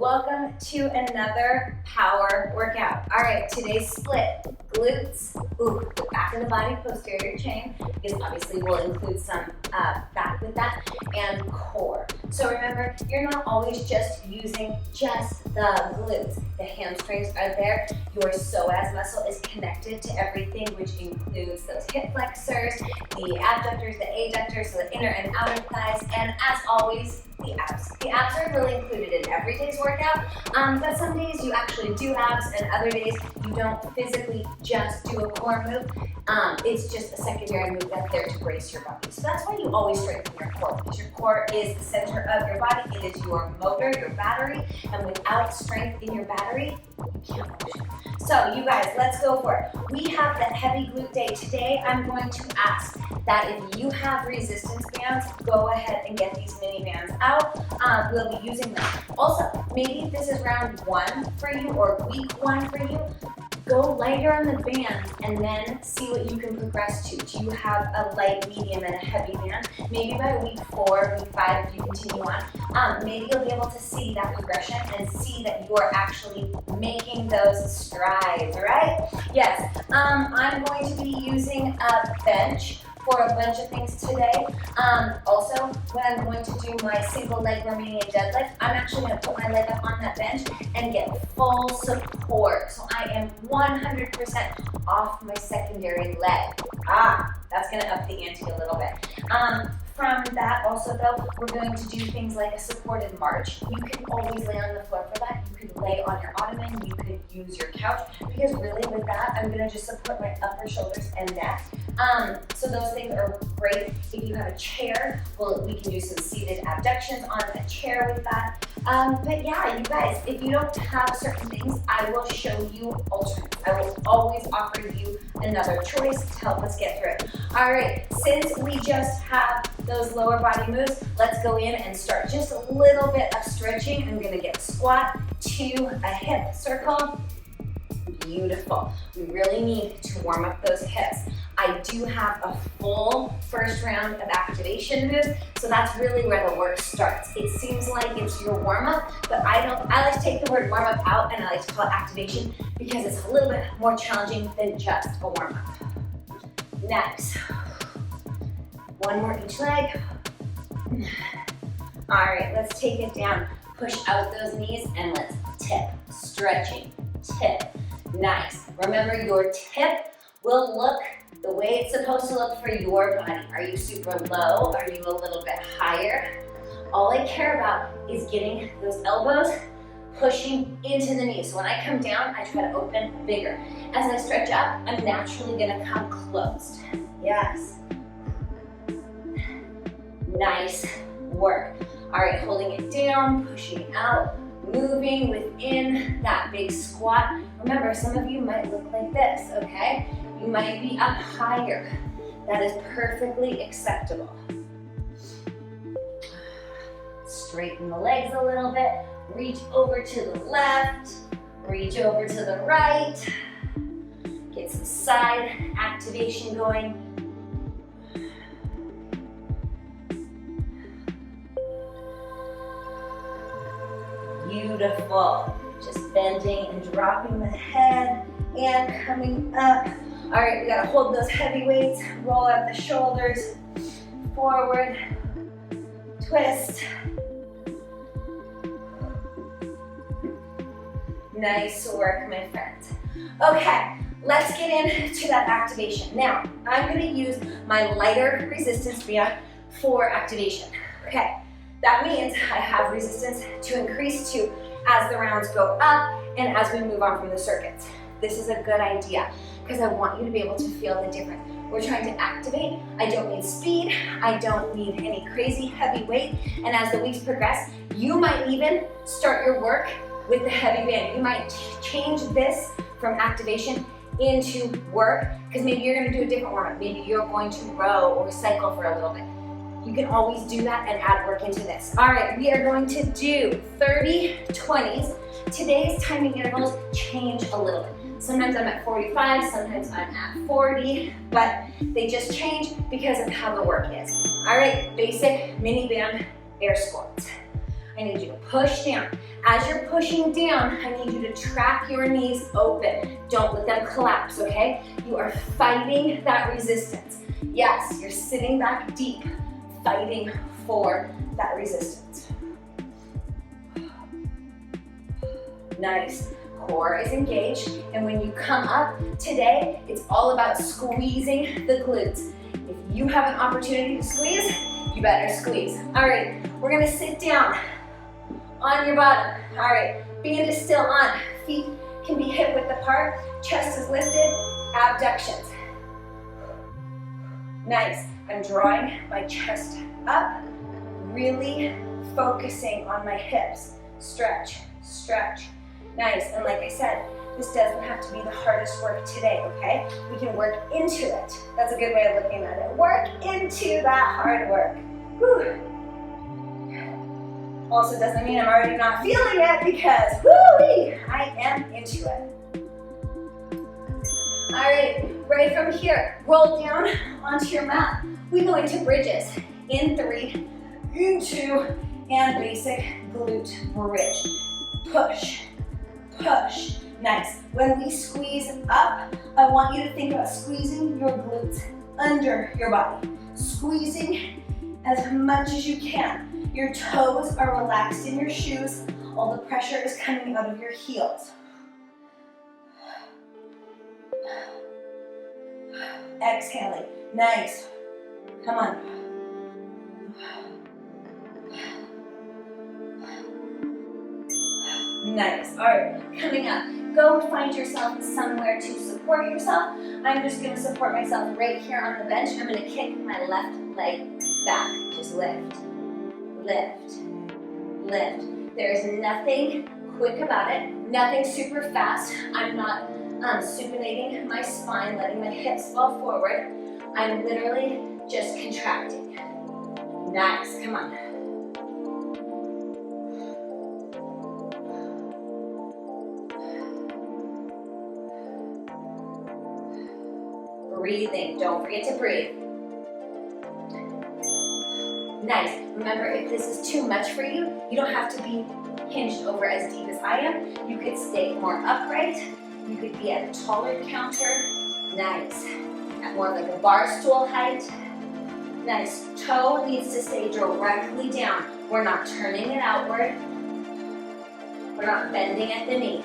welcome to another power workout. All right, today's split, glutes, the back of the body, posterior chain, because obviously we'll include some back with that, and core. So remember, you're not always just using just the glutes. The hamstrings are there. Your psoas muscle is connected to everything, which includes those hip flexors, the abductors, the adductors, so the inner and outer thighs, and as always, the abs. The abs are really included in every day's workout, but some days you actually do abs and other days you don't physically just do a core move. It's just a secondary move that's there to brace your body. So that's why you always strengthen your core, because your core is the center of your body. It is your motor, your battery, and without strength in your battery, you can't function. So you guys, let's go for it. We have the heavy glute day. Today I'm going to ask that if you have resistance bands, go ahead and get these mini bands out. We'll be using them. Also, maybe if this is round 1 for you or week 1 for you, go lighter on the band and then see what you can progress to. Do you have a light, medium, and a heavy band? Maybe by week 4, week 5, if you continue on, maybe you'll be able to see that progression and see that you're actually making those strides, right? Yes, I'm going to be using a bench for a bunch of things today. Also, when I'm going to do my single leg Romanian deadlift, I'm actually going to put my leg up on that bench and get full support. So I am 100% off my secondary leg. That's going to up the ante a little bit. From that also though, we're going to do things like a supported march. You can always lay on the floor for that. You could lay on your ottoman, you could use your couch, because really with that, I'm gonna just support my upper shoulders and neck. So those things are great. If you have a chair, we can do some seated abductions on a chair with that. But yeah, you guys, if you don't have certain things, I will show you alternates. I will always offer you another choice to help us get through it. All right, since we just have those lower body moves, let's go in and start just a little bit of stretching. I'm gonna get squat to a hip circle. Beautiful. We really need to warm up those hips. I do have a full first round of activation moves, so that's really where the work starts. It seems like it's your warm-up, but I like to take the word warm-up out and I like to call it activation because it's a little bit more challenging than just a warm-up. Next. One more each leg. All right, let's take it down. Push out those knees and let's tip. Stretching, tip. Nice. Remember, your tip will look the way it's supposed to look for your body. Are you super low? Are you a little bit higher? All I care about is getting those elbows pushing into the knees. So when I come down, I try to open bigger. As I stretch up, I'm naturally gonna come closed. Yes. Nice work. All right, holding it down, pushing out, moving within that big squat. Remember, some of you might look like this, okay? You might be up higher. That is perfectly acceptable. Straighten the legs a little bit. Reach over to the left, reach over to the right. Get some side activation going. Beautiful. Just bending and dropping the head and coming up. All right, we gotta hold those heavy weights, roll out the shoulders, forward, twist. Nice work, my friend. Okay, let's get into that activation. Now, I'm gonna use my lighter resistance band for activation. Okay. That means I have resistance to increase to as the rounds go up and as we move on from the circuits. This is a good idea because I want you to be able to feel the difference. We're trying to activate. I don't need speed. I don't need any crazy heavy weight. And as the weeks progress, you might even start your work with the heavy band. You might change this from activation into work because maybe you're going to do a different warm-up. Maybe you're going to row or cycle for a little bit. You can always do that and add work into this. All right, we are going to do 30 20s. Today's timing intervals change a little bit. Sometimes I'm at 45, sometimes I'm at 40, but they just change because of how the work is. All right, basic mini band air squats. I need you to push down. As you're pushing down, I need you to track your knees open. Don't let them collapse, okay? You are fighting that resistance. Yes, you're sitting back deep, fighting for that resistance. Nice. Core is engaged, and when you come up today, it's all about squeezing the glutes. If you have an opportunity to squeeze, you better squeeze. All right, we're gonna sit down on your bottom. All right, band is still on. Feet can be hip width apart, chest is lifted, abductions. Nice. I'm drawing my chest up, really focusing on my hips. Stretch, stretch. Nice, and like I said, this doesn't have to be the hardest work today, okay? We can work into it. That's a good way of looking at it. Work into that hard work. Whew. Also doesn't mean I'm already not feeling it because, woo-wee, I am into it. All right, from here, roll down onto your mat. We go into bridges. In 3, in 2, and basic glute bridge. Push. Push. Nice. When we squeeze up, I want you to think about squeezing your glutes under your body. Squeezing as much as you can. Your toes are relaxed in your shoes. All the pressure is coming out of your heels. Exhaling. Nice. Come on. Nice. All right, coming up. Go find yourself somewhere to support yourself. I'm just gonna support myself right here on the bench. I'm gonna kick my left leg back. Just lift, lift, lift. There is nothing quick about it, nothing super fast. I'm not supinating my spine, letting my hips fall forward. I'm literally just contracting. Nice, come on. Breathing, don't forget to breathe. Nice, remember if this is too much for you, you don't have to be hinged over as deep as I am. You could stay more upright. You could be at a taller counter. Nice, at more like a bar stool height. Nice, toe needs to stay directly down. We're not turning it outward. We're not bending at the knee.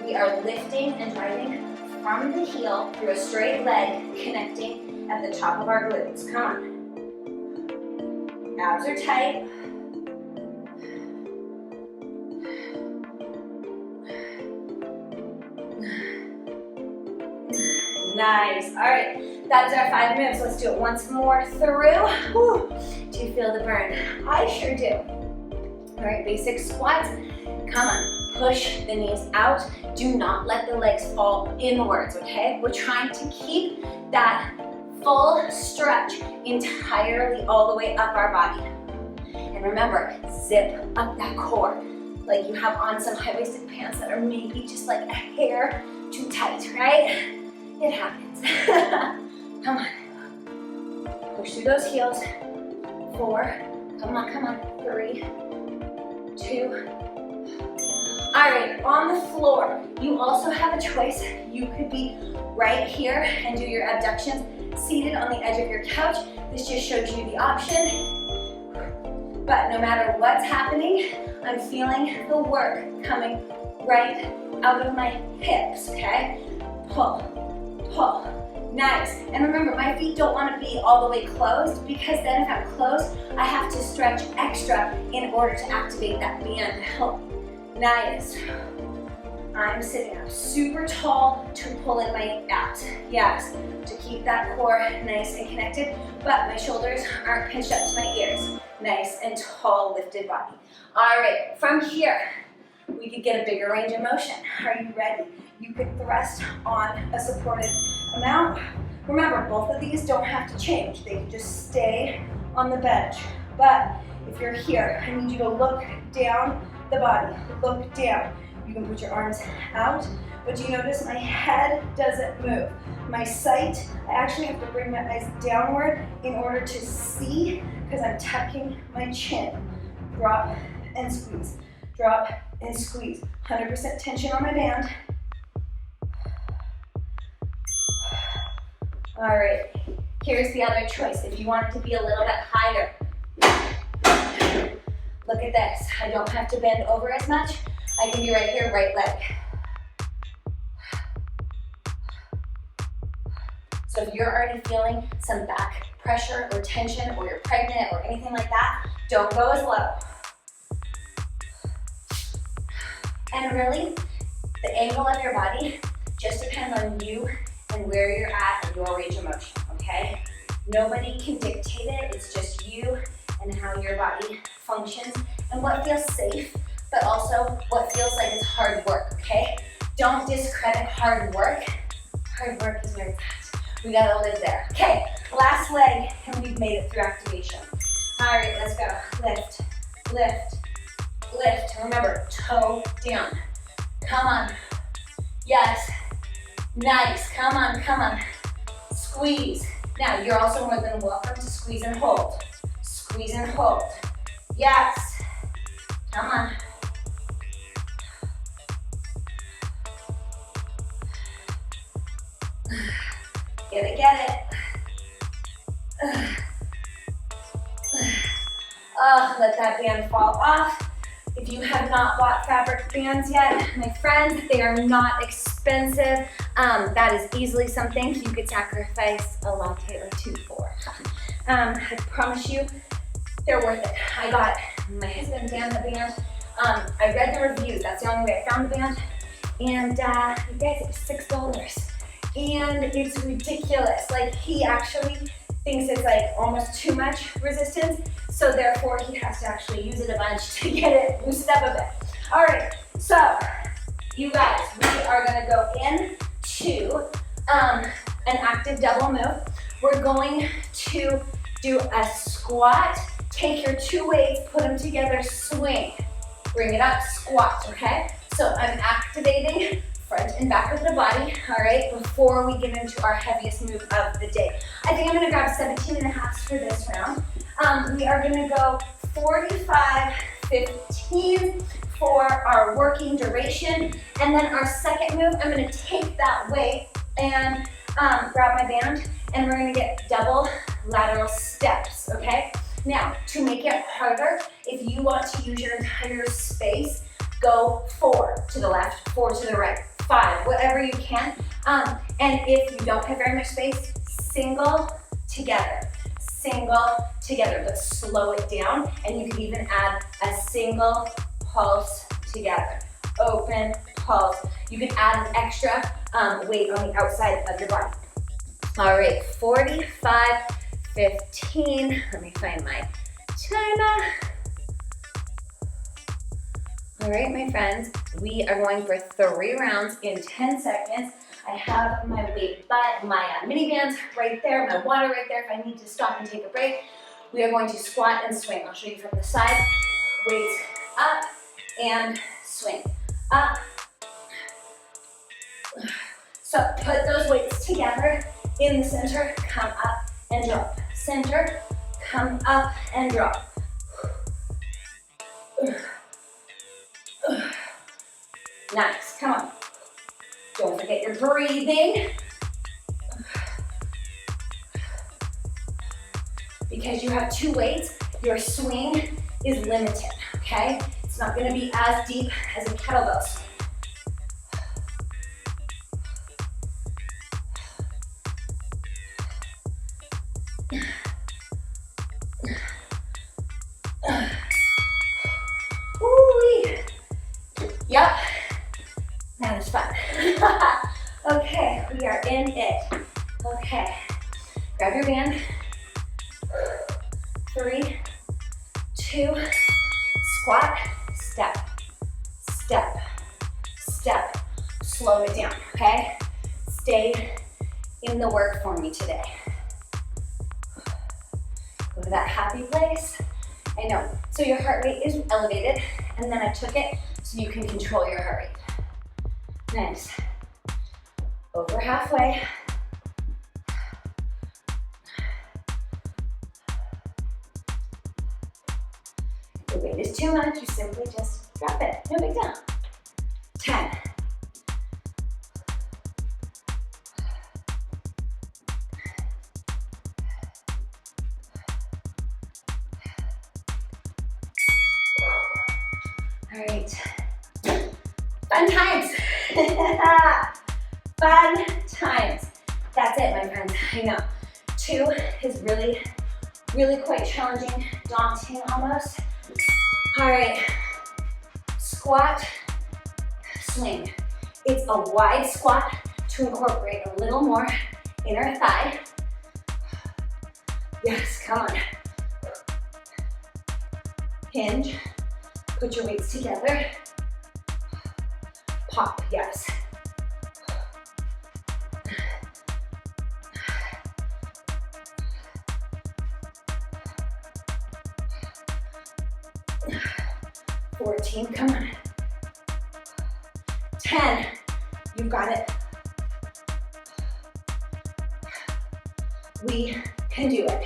We are lifting and driving from the heel through a straight leg, connecting at the top of our glutes. Come on. Abs are tight. Nice. All right, that's our 5 moves. Let's do it once more through. Whew. Do you feel the burn? I sure do. All right, basic squats. Come on. Push the knees out. Do not let the legs fall inwards, okay? We're trying to keep that full stretch entirely all the way up our body. And remember, zip up that core. Like you have on some high-waisted pants that are maybe just like a hair too tight, right? It happens. Come on. Push through those heels. 4. Come on, come on. 3, 2. All right, on the floor, you also have a choice. You could be right here and do your abductions seated on the edge of your couch. This just shows you the option. But no matter what's happening, I'm feeling the work coming right out of my hips, okay? Pull, pull. Nice. And remember, my feet don't want to be all the way closed because then if I'm closed, I have to stretch extra in order to activate that band to help. Nice. I'm sitting up super tall to pull in my abs. Yes, to keep that core nice and connected, but my shoulders aren't pinched up to my ears. Nice and tall, lifted body. All right, from here, we could get a bigger range of motion. Are you ready? You could thrust on a supported amount. Remember, both of these don't have to change. They can just stay on the bench. But if you're here, I need you to look down the body, look down. You can put your arms out, but do you notice my head doesn't move? My sight, I actually have to bring my eyes downward in order to see because I'm tucking my chin. Drop and squeeze. Drop and squeeze. 100% tension on my band. All right, here's the other choice. If you want it to be a little bit higher, look at this. I don't have to bend over as much. I can be right here, right leg. So if you're already feeling some back pressure or tension, or you're pregnant or anything like that, don't go as low. And really, the angle of your body just depends on you and where you're at in your range of motion, okay? Nobody can dictate it, it's just you and how your body functions and what feels safe, but also what feels like it's hard work, okay? Don't discredit hard work. Hard work is where it's at. We gotta live there. Okay, last leg, and we've made it through activation. All right, let's go. Lift, lift, lift. Remember, toe down. Come on. Yes. Nice. Come on, come on. Squeeze. Now, you're also more than welcome to squeeze and hold. Squeeze and hold. Yes. Come on. Get it, get it. Oh, let that band fall off. If you have not bought fabric bands yet, my friends, they are not expensive. That is easily something you could sacrifice a latte or two for. I promise you, they're worth it. I got my husband Dan the band. I read the reviews. That's the only way I found the band. And you guys, it was $6. And it's ridiculous. Like, he actually thinks it's like almost too much resistance, so therefore he has to actually use it a bunch to get it loosened up a bit. All right, so you guys, we are gonna go into an active double move. We're going to do a squat. Take your two weights, put them together, swing. Bring it up, squat, okay? So I'm activating front and back of the body, all right, before we get into our heaviest move of the day. I think I'm gonna grab 17.5 for this round. We are gonna go 45, 15 for our working duration. And then our second move, I'm gonna take that weight and grab my band, and we're gonna get double lateral steps, okay? Now, to make it harder, if you want to use your entire space, go 4 to the left, 4 to the right, 5, whatever you can. And if you don't have very much space, single together, but slow it down. And you can even add a single pulse together. Open, pulse. You can add an extra weight on the outside of your body. All right, 45, 15. Let me find my timer. All right, my friends, we are going for 3 rounds in 10 seconds. I have my weight, my mini bands right there, my water right there if I need to stop and take a break. We are going to squat and swing. I'll show you from the side. Weights up and swing. Up. So put those weights together in the center. Come up and drop. Center, come up and drop. Nice, come on. Don't forget your breathing. Because you have 2 weights, your swing is limited, okay? It's not gonna be as deep as a kettlebell swing. Woo-wee. Yep, that is fun. Okay, we are in it. Okay, grab your band. 3, 2, squat, step, step, step. Slow it down, okay? Stay in the work for me today. Go to that happy place. I know. So your heart rate is elevated, and then I took it so you can control your heart rate. Nice. Over halfway. the weight is too much, you simply just drop it. No big deal. 10. All right. Fun times. Fun times. That's it, my friends. I know. 2 is really, really quite challenging, daunting almost. All right. Squat, swing. It's a wide squat to incorporate a little more inner thigh. Yes, come on. Hinge. Put your weights together. Pop, yes. Come on. 10, you got it. We can do it.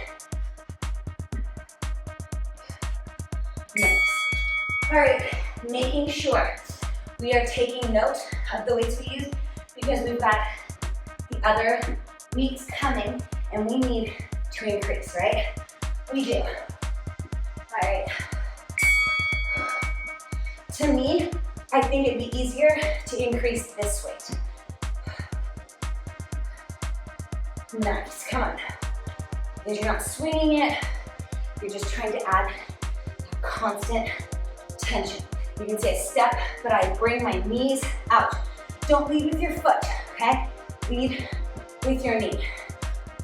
Nice. All right, making sure we are taking note of the weights we use because we've got the other weeks coming and we need to increase, right? We do. All right. To me, I think it'd be easier to increase this weight. Nice, come on. Because you're not swinging it, you're just trying to add constant tension. You can say a step, but I bring my knees out. Don't lead with your foot, okay? Lead with your knee.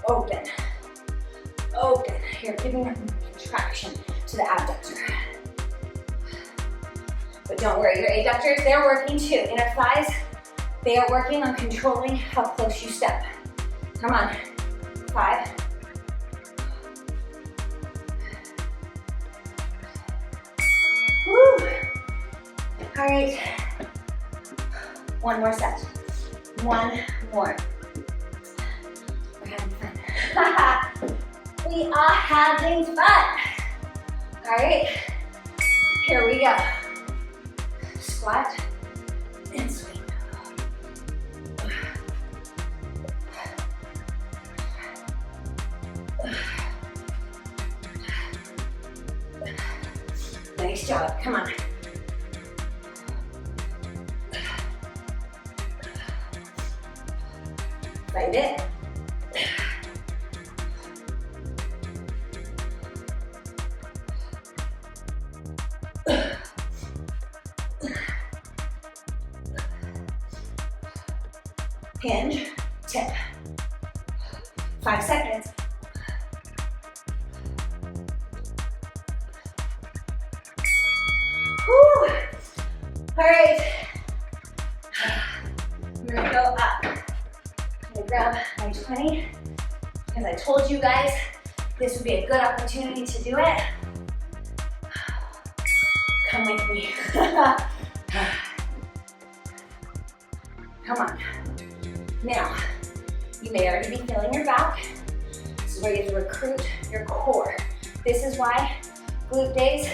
Open, open. You're giving a contraction to the abductor. But don't worry, your adductors, they're working too. Inner thighs, they are working on controlling how close you step. Come on, 5. Woo. All right, 1 more set. 1 more. We're having fun. We are having fun. All right, here we go. Squat and swing. Nice job, come on. Fight it. Hinge, tip. 5 seconds. Whew. All right. I'm gonna go up. I'm gonna grab my 20, because I told you guys this would be a good opportunity to do it. Come with me. Come on. Now, you may already be feeling your back. This is where you have to recruit your core. This is why glute days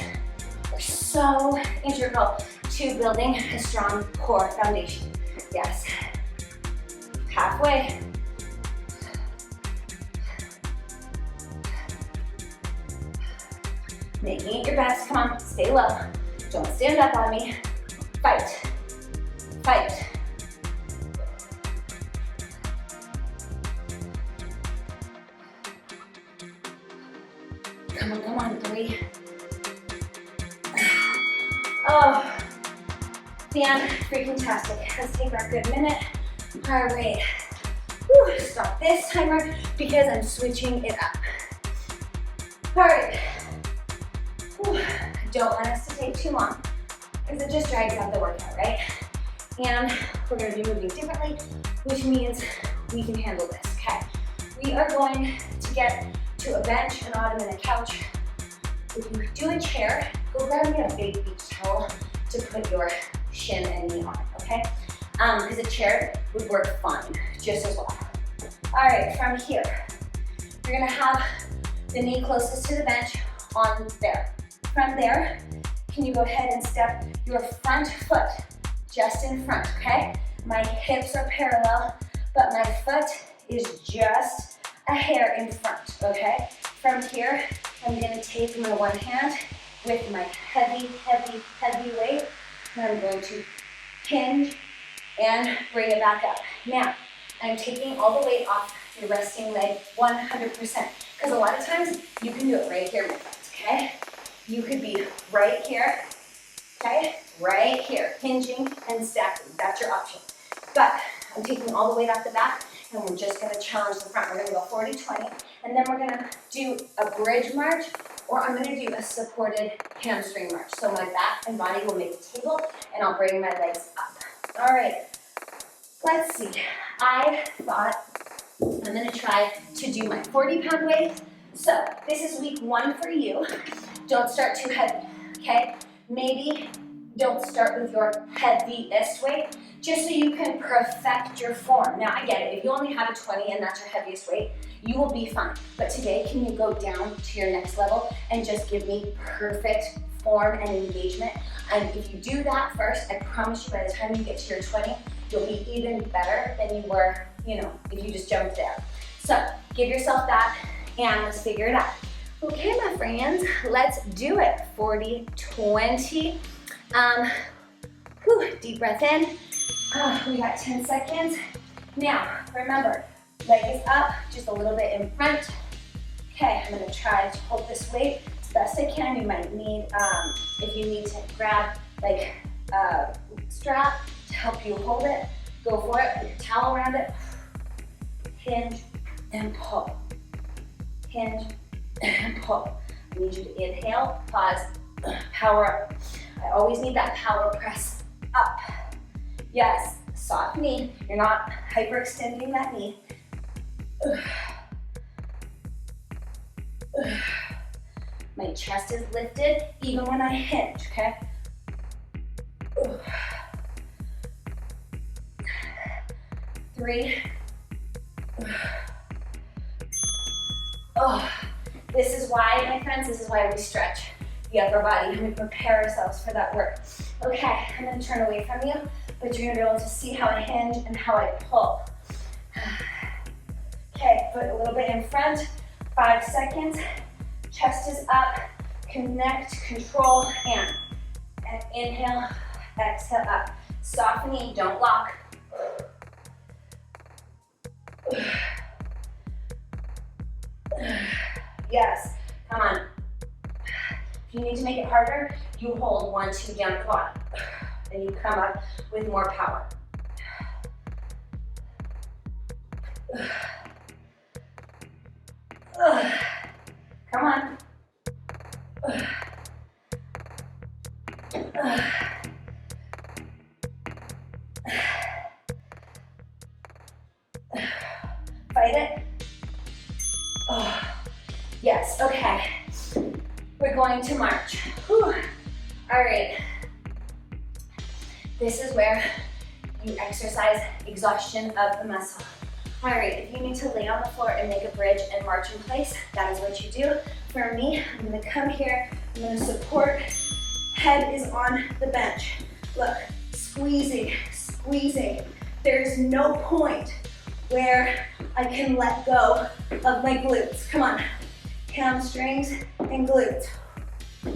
are so integral to building a strong core foundation. Yes. Halfway. Making it your best. Come on, stay low. Don't stand up on me. Fight. Fight. Come on, 3. Oh, fan freaking tastic. Let's take our good minute. All right, whew, stop this timer because I'm switching it up. All right, whew, don't want us to take too long because it just drags out the workout, right? And we're gonna be moving differently, which means we can handle this, okay? We are going to get to a bench, an ottoman, a couch. If you do a chair, go grab me a big beach towel to put your shin and knee on, okay? Because a chair would work fine, just as well. All right, from here, you're gonna have the knee closest to the bench on there. From there, can you go ahead and step your front foot just in front, okay? My hips are parallel, but my foot is just a hair in front, okay? From here, I'm gonna take my one hand with my heavy, heavy, heavy weight, and I'm going to hinge and bring it back up. Now, I'm taking all the weight off your resting leg 100%, because a lot of times you can do it right here, my friends, okay? You could be right here, okay? Right here, hinging and stacking, that's your option. But I'm taking all the weight off the back, and we're just gonna challenge the front. We're gonna go 40-20, and then we're gonna do a bridge march, or I'm gonna do a supported hamstring march. So my back and body will make a table, and I'll bring my legs up. All right, let's see. I thought I'm gonna try to do my 40-pound weight. So this is week 1 for you. Don't start too heavy, okay? Maybe don't start with your heaviest weight, just so you can perfect your form. Now, I get it. If you only have a 20 and that's your heaviest weight, you will be fine. But today, can you go down to your next level and just give me perfect form and engagement? And if you do that first, I promise you by the time you get to your 20, you'll be even better than you were, if you just jumped there. So give yourself that, and let's figure it out. Okay, my friends, let's do it. 40-20. Deep breath in. We got 10 seconds. Now, remember, leg is up, just a little bit in front. Okay, I'm gonna try to hold this weight as best I can. You might need, if you need to grab like a strap to help you hold it, go for it. Put your towel around it. Hinge and pull. Hinge and pull. I need you to inhale, pause, power up. I always need that power press up. Yes, soft knee. You're not hyperextending that knee. My chest is lifted even when I hinge, okay? 3. This is why, my friends, this is why we stretch the upper body, and we prepare ourselves for that work. Okay, I'm gonna turn away from you, but you're gonna be able to see how I hinge and how I pull. Okay, foot a little bit in front, 5 seconds. Chest is up, connect, control, and inhale, exhale up. Soft knee, don't lock. Yes, come on. If you need to make it harder, you hold 1, 2 down the bottom. And you come up with more power. Come on. Fight it. Yes, okay. We're going to march. Whew. All right. This is where you exercise exhaustion of the muscle. All right, if you need to lay on the floor and make a bridge and march in place, that is what you do. For me, I'm gonna come here, I'm gonna support, head is on the bench. Look, squeezing, squeezing. There's no point where I can let go of my glutes. Come on, hamstrings and glutes. I'm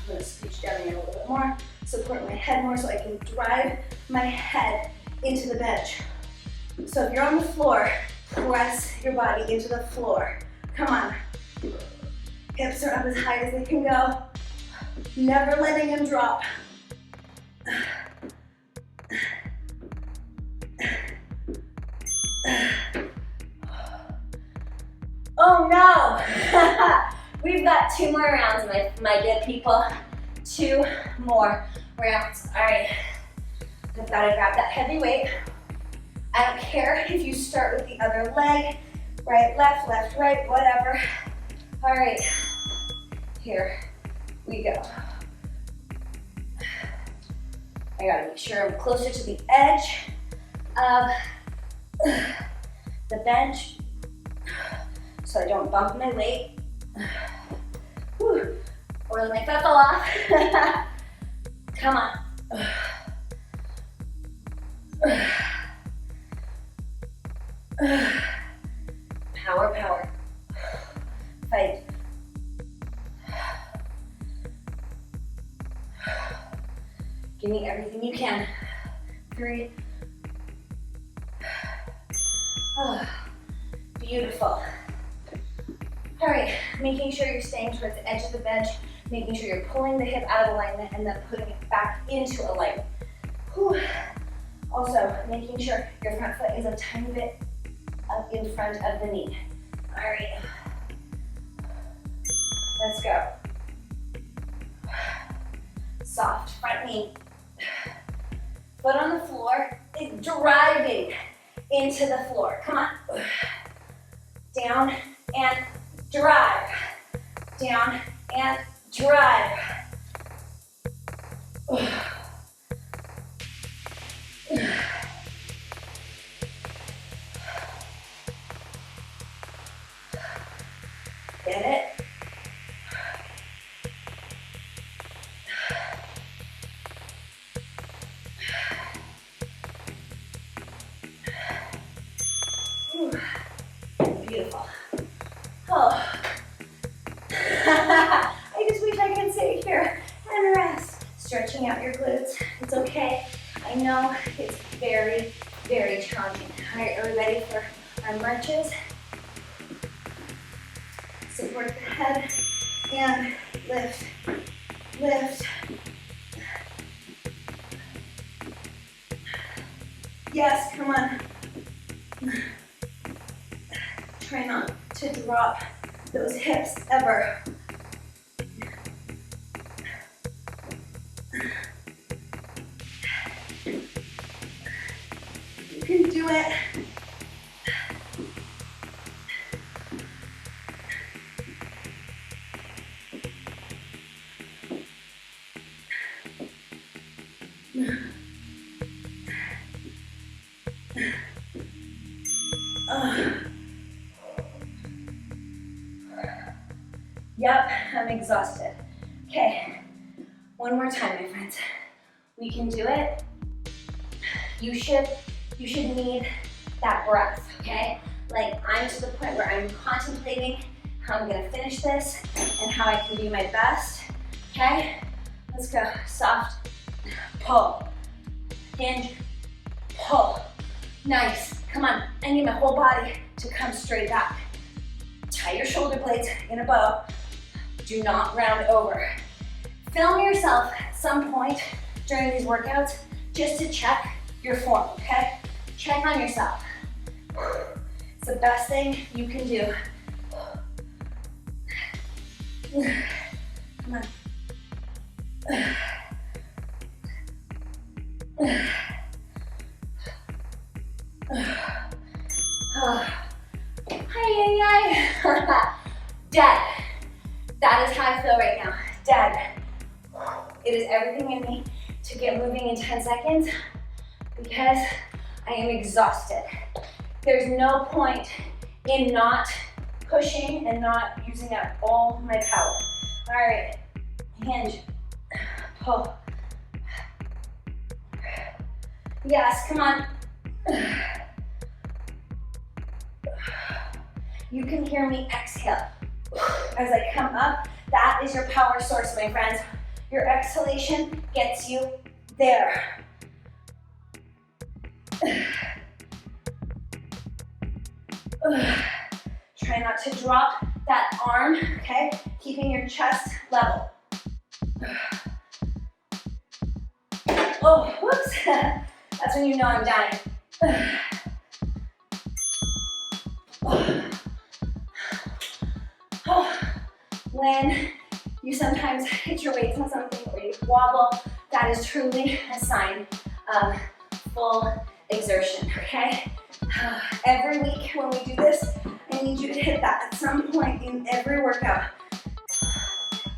gonna scooch down here a little bit more, support my head more so I can drive my head into the bench. So if you're on the floor, press your body into the floor. Come on. Hips are up as high as they can go. Never letting them drop. Oh no! We've got 2 more rounds, my good people. 2 more rounds. All right. I've got to grab that heavy weight. I don't care if you start with the other leg, right, left, right, whatever. All right, here we go. I gotta make sure I'm closer to the edge of the bench so I don't bump my weight. Whew. Or my foot fell off. Come on. Power, power. Fight. Give me everything you can. 3. Oh, beautiful. All right, making sure you're staying towards the edge of the bench, making sure you're pulling the hip out of alignment and then putting it back into alignment. Whew. Also, making sure your front foot is a tiny bit up in front of the knee. All right, let's go. Soft front knee. Foot on the floor is driving into the floor. Come on. Down and drive. Down and drive. Get it? Beautiful. Oh. I just wish I could sit here and rest. Stretching out your glutes. It's okay. I know it's very, very challenging. All right, are we ready for our marches? Support the head and lift, lift. Yes, come on. Try not to drop those hips ever. You can do it. Yep, I'm exhausted. Okay, one more time, my friends. We can do it. You should need that breath, okay? Like I'm to the point where I'm contemplating how I'm gonna finish this and how I can do my best, okay? Let's go, soft, pull, hinge, pull. Nice, come on, I need my whole body to come straight back. Tie your shoulder blades in a bow. Do not round over. Film yourself at some point during these workouts just to check your form, okay? Check on yourself. It's the best thing you can do. Come on. Hi. Dead. That is how I feel right now. Dead. It is everything in me to get moving in 10 seconds because I am exhausted. There's no point in not pushing and not using up all my power. All right, hinge, pull. Yes, come on. You can hear me exhale. As I come up, that is your power source, my friends. Your exhalation gets you there. Try not to drop that arm, okay? Keeping your chest level. Oh, whoops. That's when you know I'm dying. When you sometimes hit your weights on something or you wobble, that is truly a sign of full exertion, okay? Every week when we do this, I need you to hit that at some point in every workout.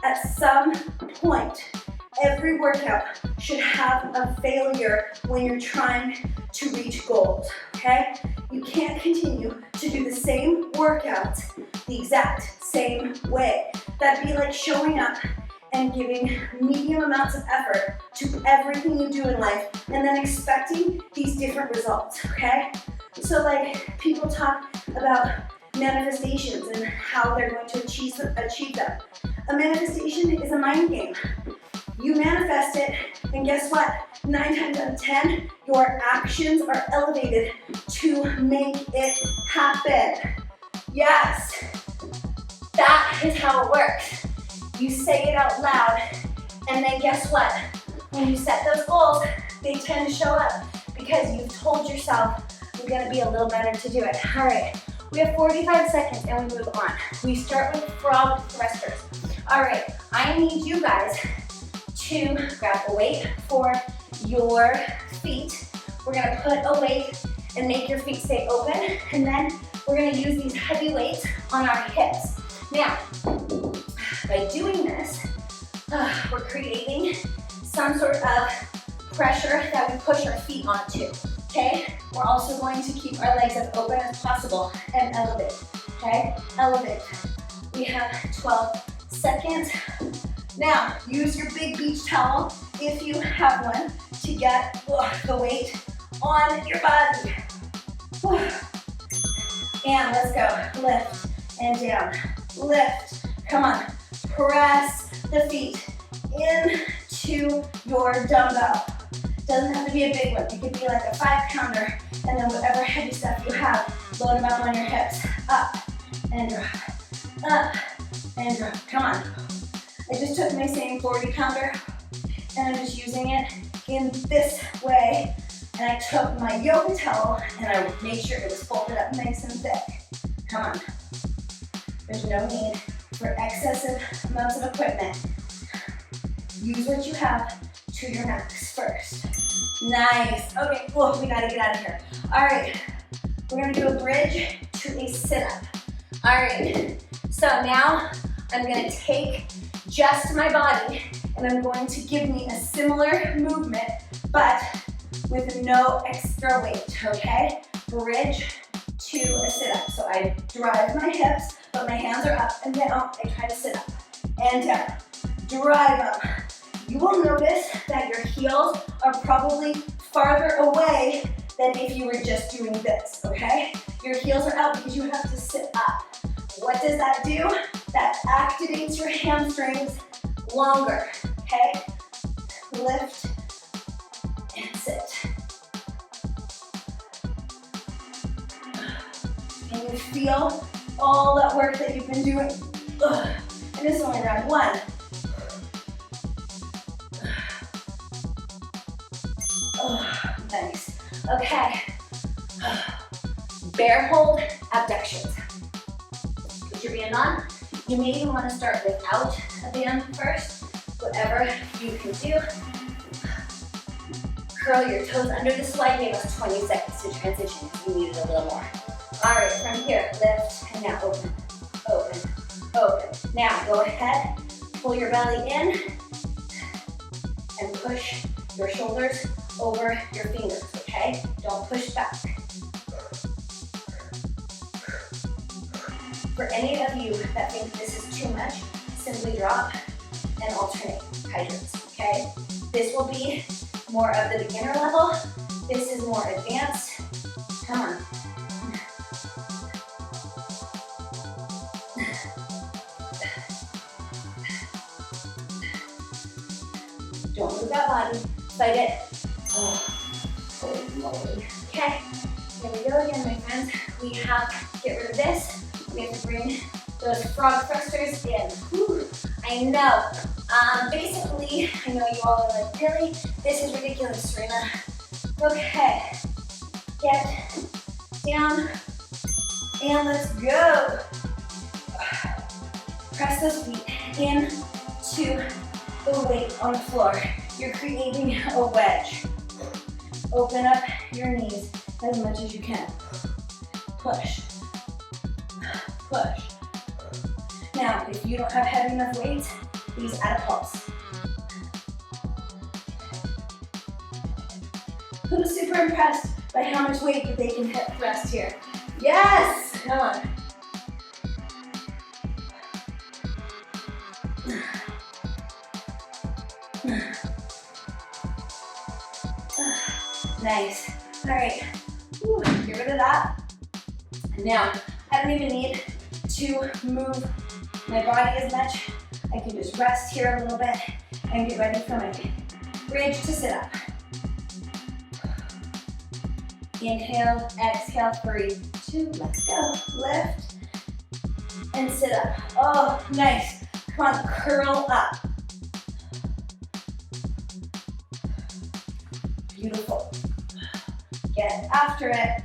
At some point, every workout should have a failure when you're trying to reach goals, okay? You can't continue to do the same workout the exact same way. That'd be like showing up and giving medium amounts of effort to everything you do in life and then expecting these different results, okay? So like people talk about manifestations and how they're going to achieve them. A manifestation is a mind game. You manifest it, and guess what? 9 times out of 10, your actions are elevated to make it happen. Yes, that is how it works. You say it out loud, and then guess what? When you set those goals, they tend to show up because you've told yourself you're gonna be a little better to do it. All right, we have 45 seconds and we move on. We start with frog thrusters. All right, I need you guys to grab a weight for your feet. We're gonna put a weight and make your feet stay open, and then we're gonna use these heavy weights on our hips. Now, by doing this, we're creating some sort of pressure that we push our feet onto, okay? We're also going to keep our legs as open as possible and elevate, okay? Elevate. We have 12 seconds. Now, use your big beach towel, if you have one, to get the weight on your body. And let's go. Lift and down. Lift. Come on. Press the feet into your dumbbell. Doesn't have to be a big one. It could be like a 5-pounder, and then whatever heavy stuff you have, load them up on your hips. Up and drop. Up and drop. Come on. I just took my same 40-pounder, and I'm just using it in this way. And I took my yoga towel, and I made sure it was folded up nice and thick. Come on. There's no need for excessive amounts of equipment. Use what you have to your max first. Nice. Okay, we gotta get out of here. All right, we're gonna do a bridge to a sit-up. All right, so now I'm gonna take just my body, and I'm going to give me a similar movement, but with no extra weight, okay? Bridge to a sit-up. So I drive my hips, but my hands are up and down. I try to sit up and down. Drive up. You will notice that your heels are probably farther away than if you were just doing this, okay? Your heels are out because you have to sit up. What does that do? That activates your hamstrings longer, okay? Lift and sit. And you feel all that work that you've been doing. And this is only round 1. Nice. Okay. Bear hold abductions. Put your band on. You may even want to start without a band first. Whatever you can do. Curl your toes under the slide. Give us 20 seconds to transition if you need it a little more. All right, from here, lift, and now open, open, open. Now go ahead, pull your belly in, and push your shoulders over your fingers, okay? Don't push back. For any of you that think this is too much, simply drop and alternate hydrants, okay? This will be more of the beginner level. This is more advanced. Come on. Don't move that body, fight it. Holy moly. Okay, here we go again, my friends. We have to get rid of this. We have to bring those frog thrusters in. Whew, I know. Basically, I know you all are like, really? This is ridiculous, Serena. Okay, get down, and let's go. Press those feet into the weight on the floor. You're creating a wedge. Open up your knees as much as you can. Push. Push. Now, if you don't have heavy enough weights, please add a pulse. Who's super impressed by how much weight that they can hip thrust here? Yes! Come on. Nice. All right. Whew, get rid of that. Now, I don't even need to move my body as much. I can just rest here a little bit and get ready for my bridge to sit up. Inhale, exhale, 3, 2, let's go. Lift and sit up. Oh, nice. Come on, curl up. Beautiful. Get after it.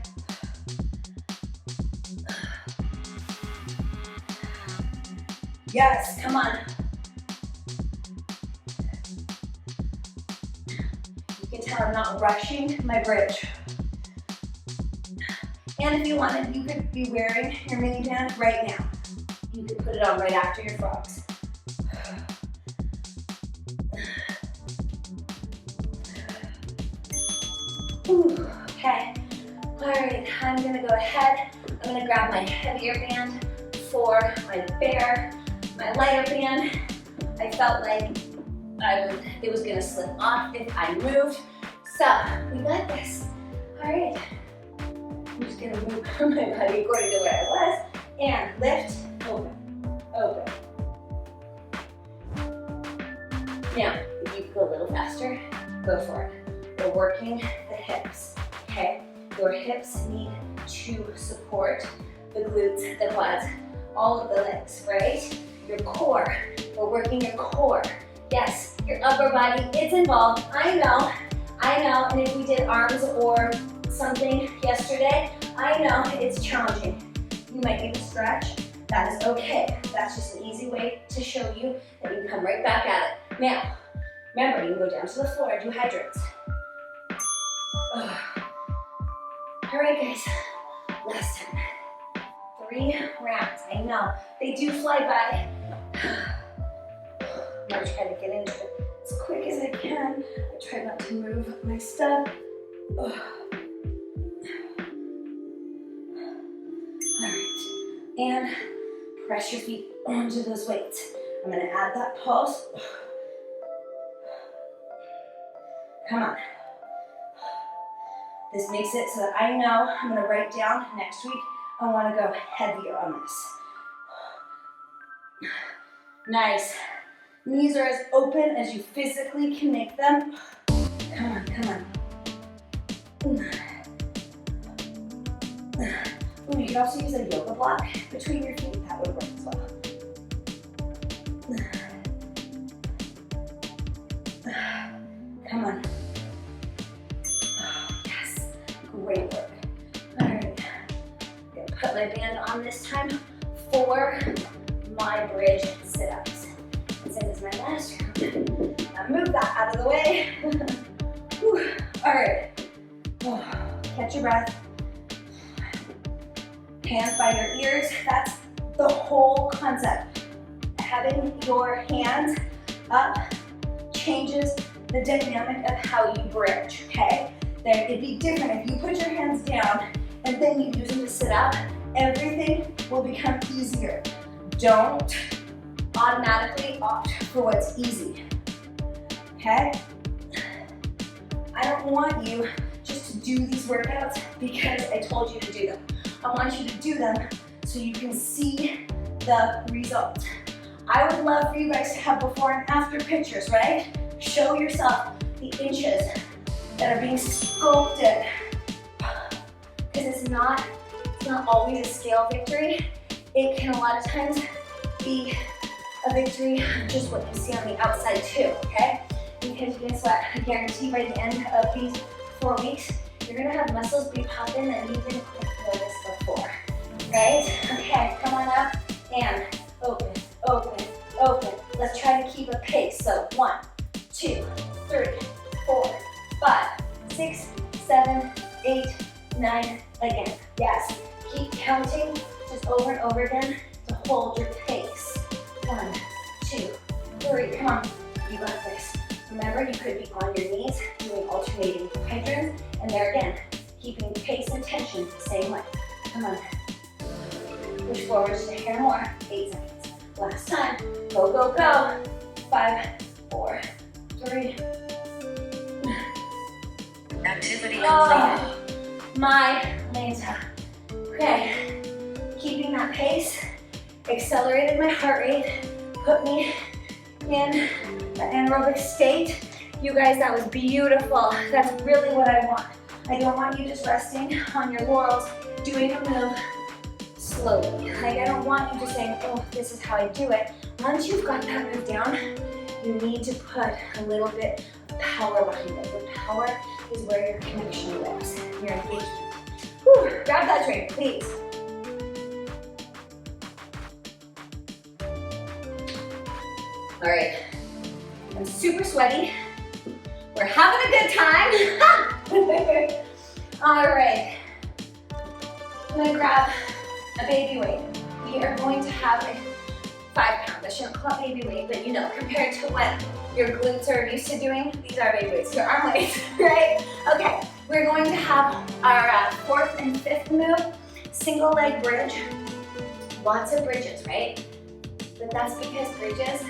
Yes, come on. You can tell I'm not rushing my bridge. And if you wanted, you could be wearing your mini band right now. You could put it on right after your frogs. Ooh, okay. All right, I'm gonna go ahead. I'm gonna grab my heavier band for my bear, my lighter band. I felt like it was gonna slip off if I moved. So, we got this. All right. I'm just gonna move my body according to where I was. And lift, open, open. Now, if you could go a little faster, go for it. We're working the hips, okay? Your hips need to support the glutes, the quads, all of the legs, right? Your core, we're working your core. Yes, your upper body, it's involved, I know. And if we did arms or something yesterday, I know it's challenging. You might need to stretch, that is okay. That's just an easy way to show you that you can come right back at it. Now, remember, you can go down to the floor, do hydrants. All right, guys, last time. 3 rounds, I know. They do fly by. I'm gonna try to get into it as quick as I can. I try not to move my stuff. All right, and press your feet onto those weights. I'm gonna add that pulse. Come on. This makes it so that I know I'm gonna write down next week, I wanna go heavier on this. Nice. Knees are as open as you physically can make them. Come on, come on. Ooh, you could also use a yoga block between your feet. That would work as well. Come on. Yes, great work. All right, I'm gonna put my band on this time for my bridge sit-ups. And since it's my last round, I'll move that out of the way. Whew. All right, catch your breath. Hands by your ears, that's the whole concept. Having your hands up changes the dynamic of how you bridge, okay? Then it'd be different if you put your hands down and then you use them to sit up, everything will become easier. Don't automatically opt for what's easy, okay? I don't want you just to do these workouts because I told you to do them. I want you to do them so you can see the result. I would love for you guys to have before and after pictures, right? Show yourself the inches that are being sculpted. Because it's not always a scale victory. It can a lot of times be a victory just what you see on the outside too, okay? Because guess what? I guarantee by the end of these 4 weeks, you're gonna have muscles be popping that you didn't notice before, right? Okay, come on up and open, open, open. Let's try to keep a pace. So 1, 2, 3, 4, 5, 6, 7, 8, 9, again. Yes, keep counting just over and over again to hold your pace. 1, 2, 3, come on, you got this. Remember, you could be on your knees doing alternating hydrants, and there again, keeping pace and tension the same way. Come on. Push forward just a hair more. 8 seconds. Last time. Go, go, go. 5, 4, 3. Oh, my Lanta. Okay, keeping that pace, accelerated my heart rate, put me in the anaerobic state. You guys, that was beautiful. That's really what I want. I don't want you just resting on your laurels, doing a move slowly. Like, I don't want you just saying, oh, this is how I do it. Once you've got that move down, you need to put a little bit of power behind it. The power is where your connection lives, your engagement. Whew, grab that drink, please. All right, I'm super sweaty. We're having a good time. All right, I'm gonna grab a baby weight. We are going to have like 5 pounds. I shouldn't call it baby weight, but you know, compared to what your glutes are used to doing, these are baby weights, your arm weights, right? Okay, we're going to have our 4th and 5th move, single leg bridge. Lots of bridges, right? But that's because bridges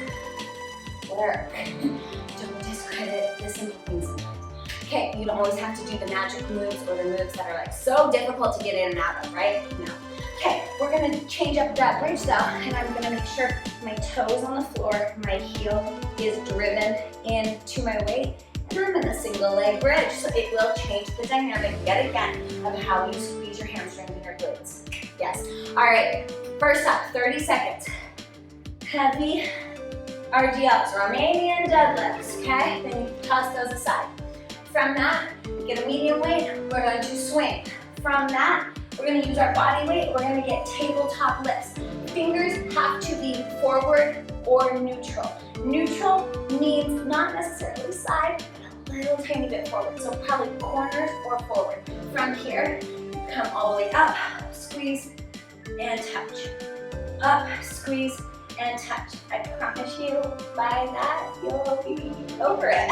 work. Don't discredit the simple things sometimes. Okay, you don't always have to do the magic moves or the moves that are like so difficult to get in and out of, right? No. Okay, we're gonna change up that bridge though, and I'm gonna make sure my toes on the floor, my heel is driven into my weight, and I'm in a single leg bridge. So it will change the dynamic yet again of how you squeeze your hamstrings and your glutes. Yes. All right, first up, 30 seconds. Heavy RDLs, Romanian deadlifts, okay? Then you toss those aside. From that, get a medium weight, we're going to swing. From that, we're going to use our body weight, we're going to get tabletop lifts. Fingers have to be forward or neutral. Neutral means not necessarily side, but a little tiny bit forward. So probably corners or forward. From here, come all the way up, squeeze and touch. Up, squeeze and touch. I promise you, by that, you'll be over it.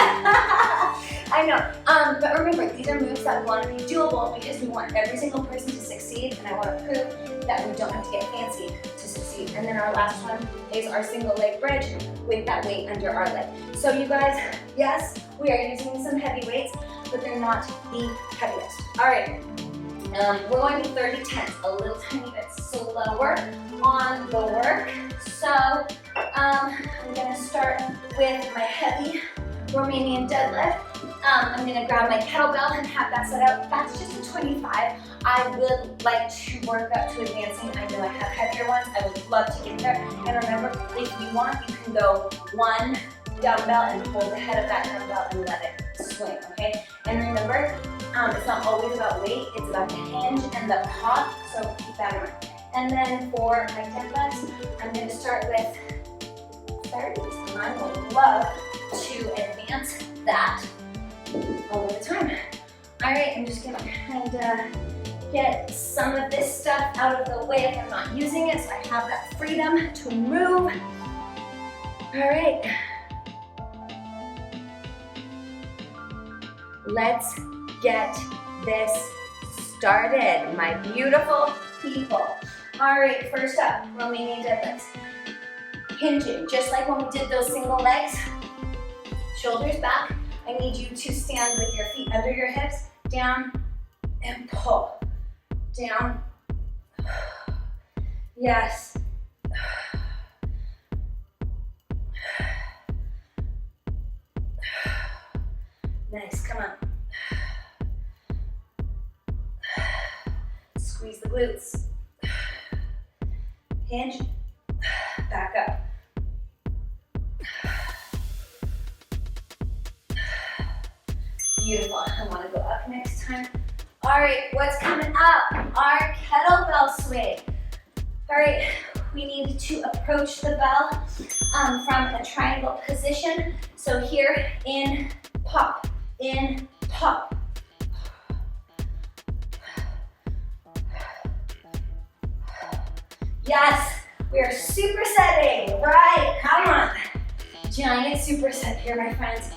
I know, but remember, these are moves that want to be doable because we want every single person to succeed, and I want to prove that we don't have to get fancy to succeed. And then our last one is our single leg bridge with that weight under our leg. So you guys, yes, we are using some heavy weights, but they're not the heaviest. All right, we're going to 30 tenths, a little tiny bit slower on the work. So I'm gonna start with my heavy Romanian deadlift. I'm gonna grab my kettlebell and have that set up. That's just a 25. I would like to work up to advancing. I know I have heavier ones. I would love to get there. And remember, if you want, you can go 1 dumbbell and hold the head of that dumbbell and let it swing, okay? And remember, it's not always about weight, it's about the hinge and the pop, so keep that in mind. And then for my deadlifts, I'm going to start with 30s, and I would love to advance that over the time. All right, I'm just going to kind of get some of this stuff out of the way if I'm not using it, so I have that freedom to move. All right. Let's get this started, my beautiful people. All right, first up, Romanian deadlifts. Hinging, just like when we did those single legs. Shoulders back. I need you to stand with your feet under your hips, down and pull. Down. Yes. Nice, come on. Squeeze the glutes. Hinge, back up. Beautiful, I want to go up next time. All right, what's coming up? Our kettlebell swing. All right, we need to approach the bell from a triangle position. So here, in, pop, Yes, we are supersetting, right? Come on. Giant superset here, my friends.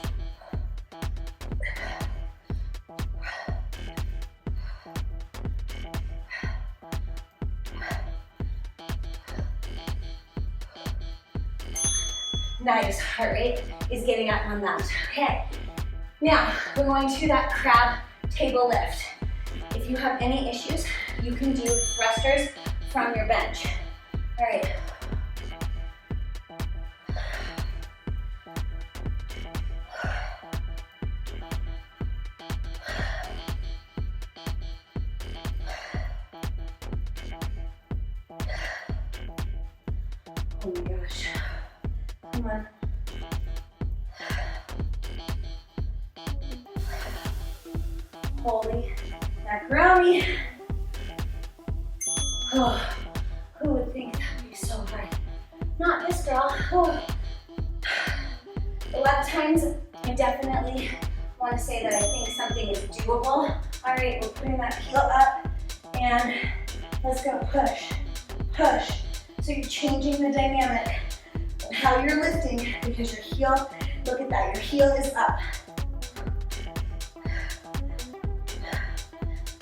Nice, heart rate is getting up on that. Okay, now we're going to that crab table lift. If you have any issues, you can do thrusters from your bench. All right. Oh my gosh. Come on. Holy macaroni. Oh, who would think that would be so hard? Not this girl. Oh. A lot of times, I definitely want to say that I think something is doable. All right, we're putting that heel up, and let's go. Push, push. So you're changing the dynamic of how you're lifting because your heel, look at that, your heel is up.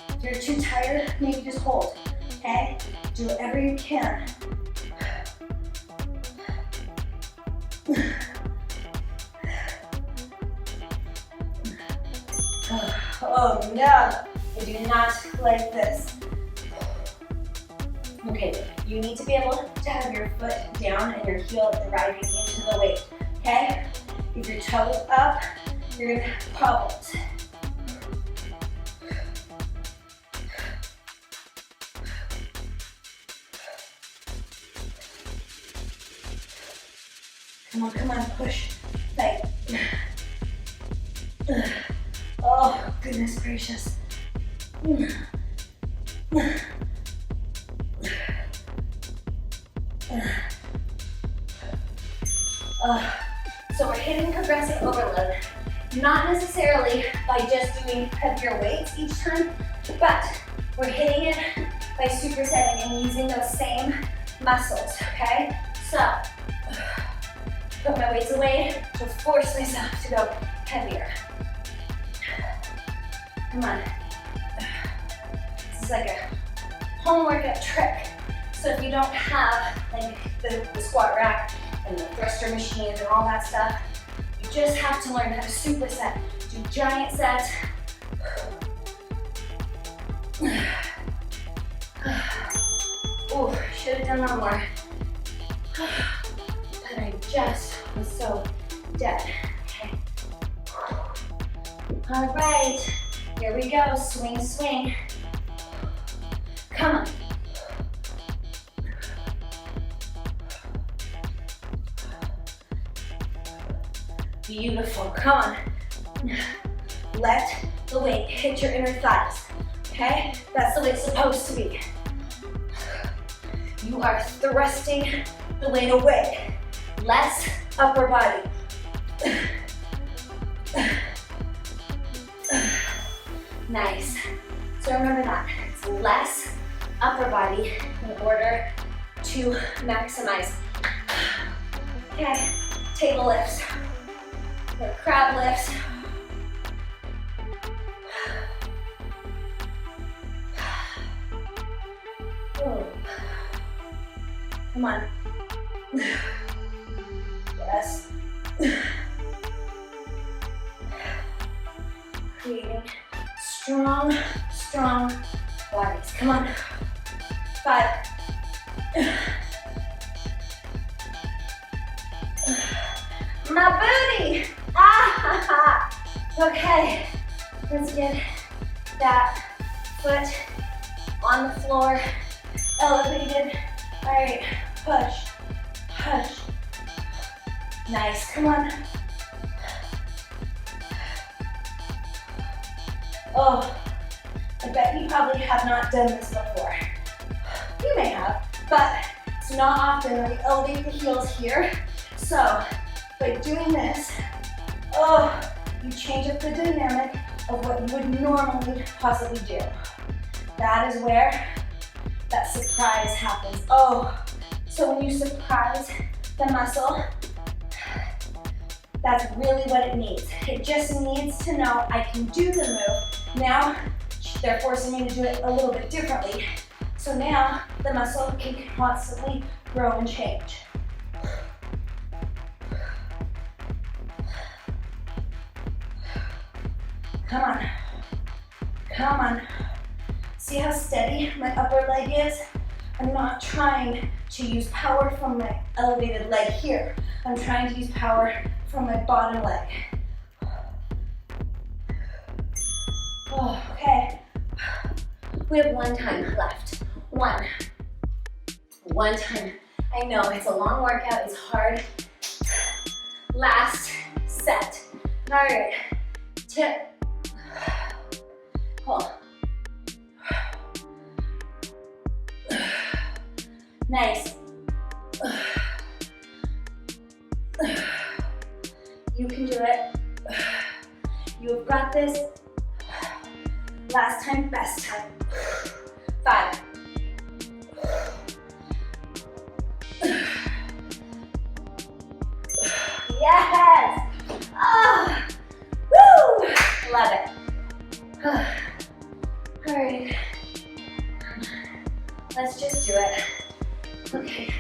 If you're too tired, maybe just hold, okay? Do whatever you can. Oh no, I do not like this. Okay, you need to be able to have your foot down and your heel driving into the weight, okay? If your toe is up, you're gonna have problems. Come on, push, tight. Oh, goodness gracious. So we're hitting progressive overload, not necessarily by just doing heavier weights each time, but we're hitting it by supersetting and using those same muscles, okay? So, put my weights away to force myself to go heavier. Come on. This is like a home workout trick. So if you don't have like the squat rack and the thruster machines and all that stuff, you just have to learn how to superset. Do giant sets. Oh, should have done one more. But I just was so dead. Okay. All right, here we go. Swing, swing. Come on. Beautiful, come on. Let the weight hit your inner thighs, okay? That's the way it's supposed to be. You are thrusting the weight away, less upper body. Nice. So remember that, it's less upper body in order to maximize. Okay, table lifts. Or crab lifts. Oh. Come on. Yes. Creating strong, strong bodies. Come on. 5. My booty! Ah! Okay, let's get that foot on the floor, elevated. All right, push, push. Nice, come on. Oh, I bet you probably have not done this before. You may have, but it's not often that we elevate the heels here. So, by doing this, you change up the dynamic of what you would normally possibly do. That is where that surprise happens. So when you surprise the muscle, that's really what it needs. It just needs to know I can do the move. Now, they're forcing me to do it a little bit differently. So now the muscle can constantly grow and change. Come on. Come on. See how steady my upper leg is? I'm not trying to use power from my elevated leg here. I'm trying to use power from my bottom leg. Oh, okay. We have 1 time left. 1. 1 time. I know it's a long workout, it's hard. Last set. All right. Tip. Pull. Nice. You can do it. You have got this. Last time, best time. 5. Yes! Ah! Woo! Love it. All right. Let's just do it. Okay.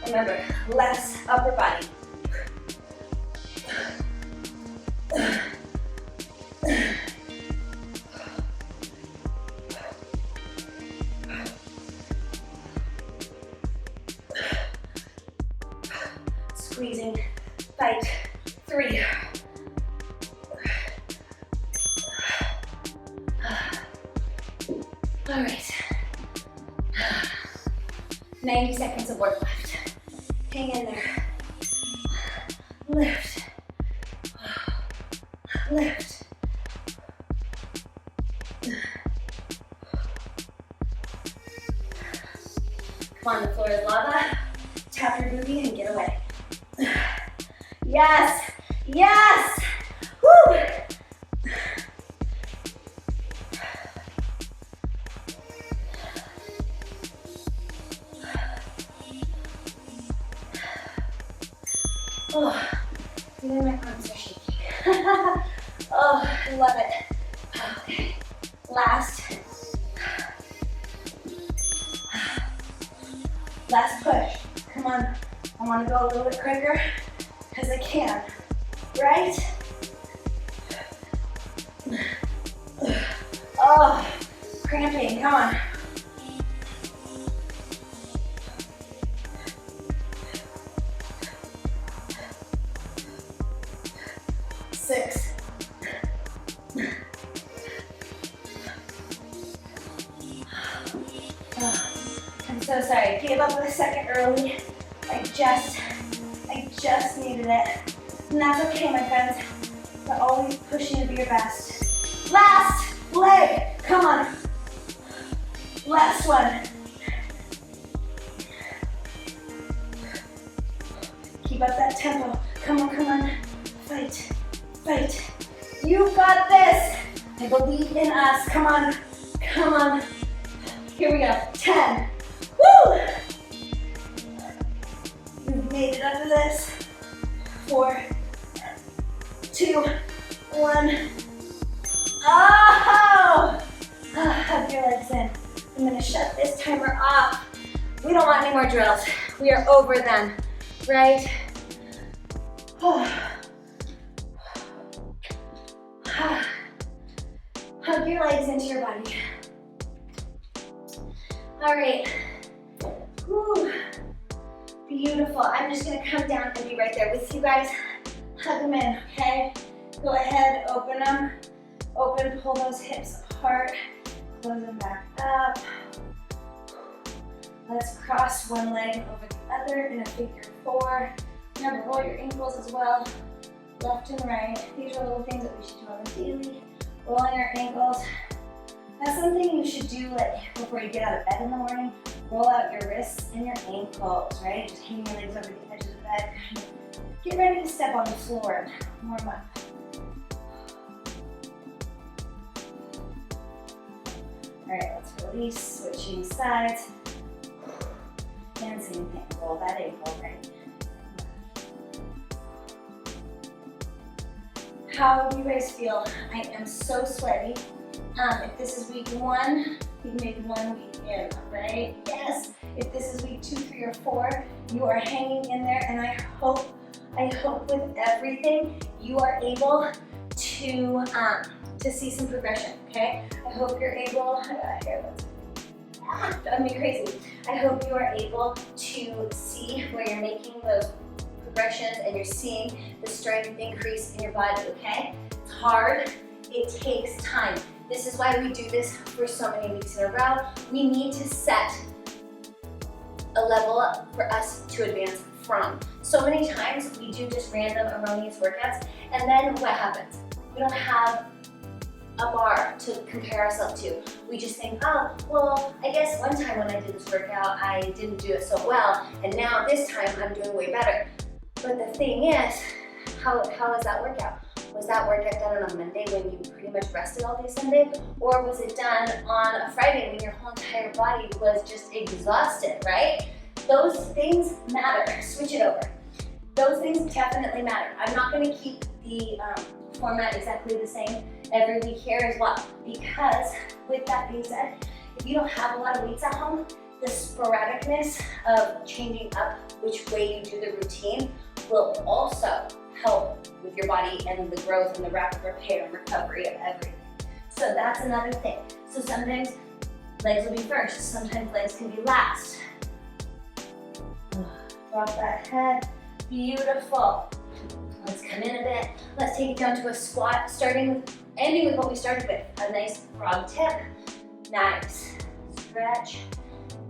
Remember, less upper body. Squeezing, fight, 3. All right. 90 seconds of work left. Hang in there. Lift. Lift. Come on, the floor is lava. Tap your booty and get away. Yes, yes. Woo. Oh, even my arms are shaking. Oh, I love it. Okay, last push. Come on, I want to go a little bit quicker because I can, right? Oh, cramping, come on. 6. Oh, I'm so sorry. I gave up a second early. I just needed it. And that's okay, my friends. But always pushing to be your best. Last leg. Come on. Last one. Keep up that tempo. Come on, come on. Fight. Fight. You've got this. I believe in us. Come on. Come on. Here we go. 10. Woo! You've made it up to this. 4, 2, 1. Oh! Hug your legs in. I'm gonna shut this timer off. We don't want any more drills. We are over them, right? Oh. Hug your legs into your body. All right. Whew. Beautiful. I'm just gonna come down and be right there with you guys. Hug them in, okay? Go ahead, open them. Open, pull those hips apart. Close them back up. Let's cross one leg over the other in a figure 4. Remember, roll your ankles as well. Left and right. These are little things that we should do on the daily. Rolling our ankles. That's something you should do like before you get out of bed in the morning. Roll out your wrists and your ankles, right? Just hang your legs over the edge of the bed. Get ready to step on the floor and warm up. All right, let's release, switching sides. And same thing, roll that ankle, right? How do you guys feel? I am so sweaty. If this is week 1, you made 1 week in, right? Yes. If this is week 2, 3, or 4, you are hanging in there, and I hope I hope with everything you are able to see some progression, okay? I hope you're able, drive me crazy. I hope you are able to see where you're making those progressions and you're seeing the strength increase in your body, okay? It's hard, it takes time. This is why we do this for so many weeks in a row. We need to set a level up for us to advance from. So many times we do just random erroneous workouts, and then what happens? We don't have a bar to compare ourselves to. We just think, oh, well, I guess one time when I did this workout, I didn't do it so well, and now this time I'm doing way better. But the thing is, how is that workout? Was that workout done on a Monday when you pretty much rested all day Sunday? Or was it done on a Friday when your whole entire body was just exhausted, right? Those things matter. Switch it over. Those things definitely matter. I'm not going to keep the format exactly the same every week here as well, because with that being said, if you don't have a lot of weights at home, the sporadicness of changing up which way you do the routine will also help with your body and the growth and the rapid repair and recovery of everything. So that's another thing. So sometimes legs will be first, sometimes legs can be last. Drop that head, beautiful. Let's come in a bit. Let's take it down to a squat, ending with what we started with, a nice frog tip. Nice, stretch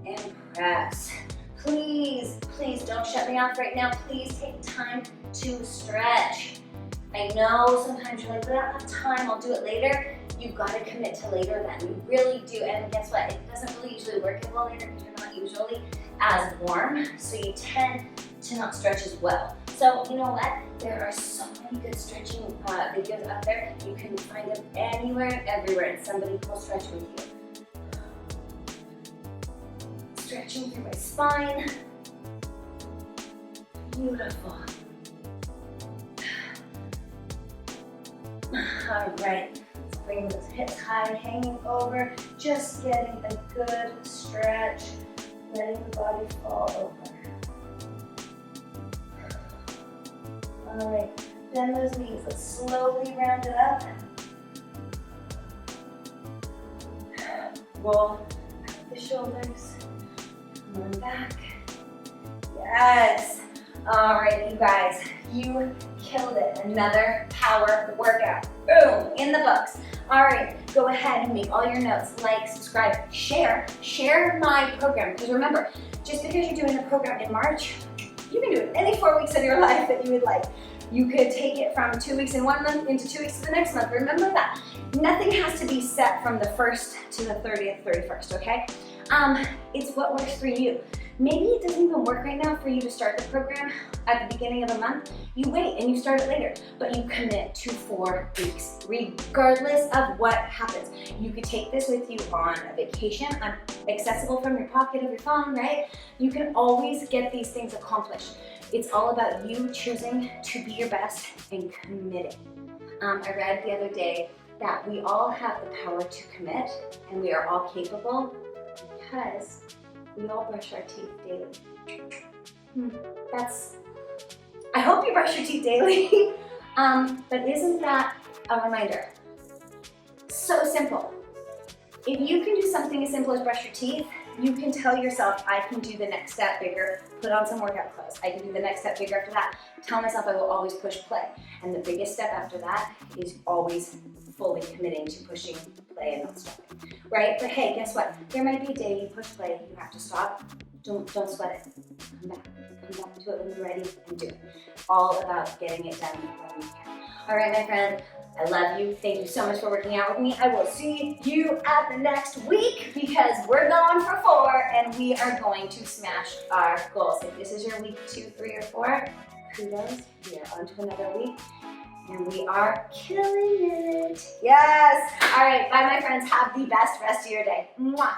and press. Please, please don't shut me off right now. Please take time to stretch. I know sometimes you're like, but I don't have time, I'll do it later. You've got to commit to later then. You really do. And guess what? It doesn't really usually work as well later because you're not usually as warm. So you tend to not stretch as well. So you know what? There are so many good stretching videos out there. You can find them anywhere and everywhere, and somebody will stretch with you. Stretching through my spine. Beautiful. All right, let's bring those hips high, hanging over, just getting a good stretch, letting the body fall over. All right, bend those knees. Let's slowly round it up. Roll the shoulders. Come on back. Yes. All right, you guys, you killed it. Another power workout. Boom, in the books. All right, go ahead and make all your notes. Like, subscribe, share my program. Because remember, just because you're doing the program in March, you can do it any 4 weeks of your life that you would like. You could take it from 2 weeks in 1 month into 2 weeks to the next month. Remember that. Nothing has to be set from the 1st to the 30th, 31st, okay? It's what works for you. Maybe it doesn't even work right now for you to start the program at the beginning of the month. You wait and you start it later, but you commit to 4 weeks, regardless of what happens. You could take this with you on a vacation, accessible from your pocket of your phone, right? You can always get these things accomplished. It's all about you choosing to be your best and committing. I read the other day that we all have the power to commit and we are all capable because we all brush our teeth daily. I hope you brush your teeth daily, but isn't that a reminder? So simple. If you can do something as simple as brush your teeth, you can tell yourself, I can do the next step bigger, put on some workout clothes. I can do the next step bigger after that. Tell myself I will always push play. And the biggest step after that is always fully committing to pushing play and not stopping, right? But hey, guess what? There might be a day you push play, you have to stop. Don't sweat it. Come back to it when you're ready and do it. All about getting it done when you can. All right, my friend. I love you. Thank you so much for working out with me. I will see you at the next week because we're going for 4 and we are going to smash our goals. If this is your week 2, 3, or 4, kudos. We are on to another week and we are killing it. Yes. All right. Bye, my friends. Have the best rest of your day. Mwah.